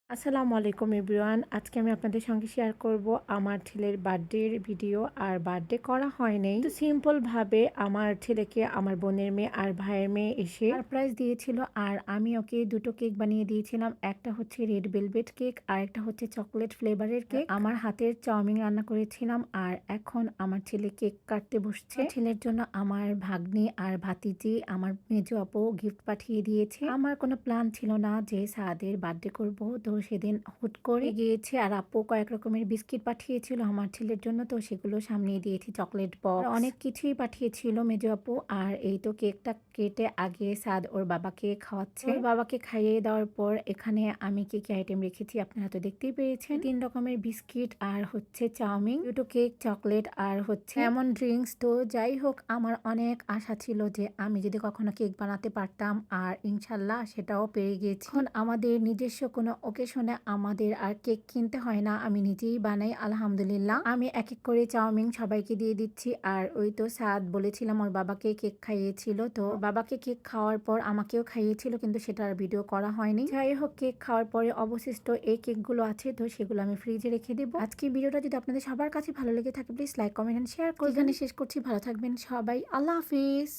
আসসালামু আলাইকুম এভরিওয়ান। আজকে আমি আপনাদের সঙ্গে শেয়ার করব আমার ছেলের বার্থডের ভিডিও। আর বার্থডে করা হয় নাই, তো সিম্পল ভাবে আমার ছেলেকে আমার বোনের মেয়ে আর ভাইয়ের মেয়ে এসে সারপ্রাইজ দিয়েছিল। আর আমি ওকে দুটো কেক বানিয়ে দিয়েছিলাম, একটা হচ্ছে রেড ভেলভেট কেক আর একটা হচ্ছে চকলেট ফ্লেভারের কেক। আমার হাতের চাউমিন রান্না করেছিলাম। আর এখন আমার ছেলে কেক কাটতে বসছে। ছেলের জন্য আমার ভাগ্নি আর ভাতিজি আমার মেজো আপু গিফট পাঠিয়ে দিয়েছে। আমার কোনো প্ল্যান ছিল না যে সাদের বার্থডে করব, তো সেদিন হুট করে গিয়েছে। আর আপু কয়েক রকমের বিস্কিট পাঠিয়েছিল আমার ছেলের জন্য, তো সেগুলো সামনে দিয়েছি, চকলেট বক্স অনেক কিছুই পাঠিয়েছিল মেজো আপু। আর এই তো কেকটা কেটে আগে সাদ ওর বাবাকে খাওয়াচ্ছে। ওর বাবাকে খাইয়ে দেওয়ার পর এখানে আমি কি কি আইটেম রেখেছি আপনারা তো দেখতেই পেয়েছেন। 3 রকমের বিস্কিট আর হচ্ছে চাউমিন, দুটো কেক, চকলেট আর হচ্ছে এমন ড্রিঙ্কস। তো যাই হোক, আমার অনেক আশা ছিল যে আমি যদি কখনো কেক বানাতে পারতাম, আর ইনশাল্লাহ সেটাও পেরে গিয়েছি। এখন আমাদের নিজস্ব কোনো ওকেশনে আমাদের আর কেক কিনতে হয় না, আমি নিজেই বানাই আলহামদুলিল্লাহ। আমি এক এক করে চাউমিন সবাইকে দিয়ে দিচ্ছি। আর ওই তো সাদ বলেছিলাম ওর বাবাকে কেক খাইয়েছিল, তো বাবাকে কেক খাওয়ার পর আমাকেও খাইয়েছিল, কিন্তু সেটা আর ভিডিও করা হয়নি। যাই হোক, কেক খাওয়ার পরে অবশিষ্ট এই কেকগুলো আছে, তো সেগুলো আমি ফ্রিজে রেখে দেবো। আজকে ভিডিওটা যদি আপনাদের সবার কাছে ভালো লেগে থাকে please like, comment and share করবেন। এখানে শেষ করছি, ভালো থাকবেন সবাই, আল্লাহ হাফিজ।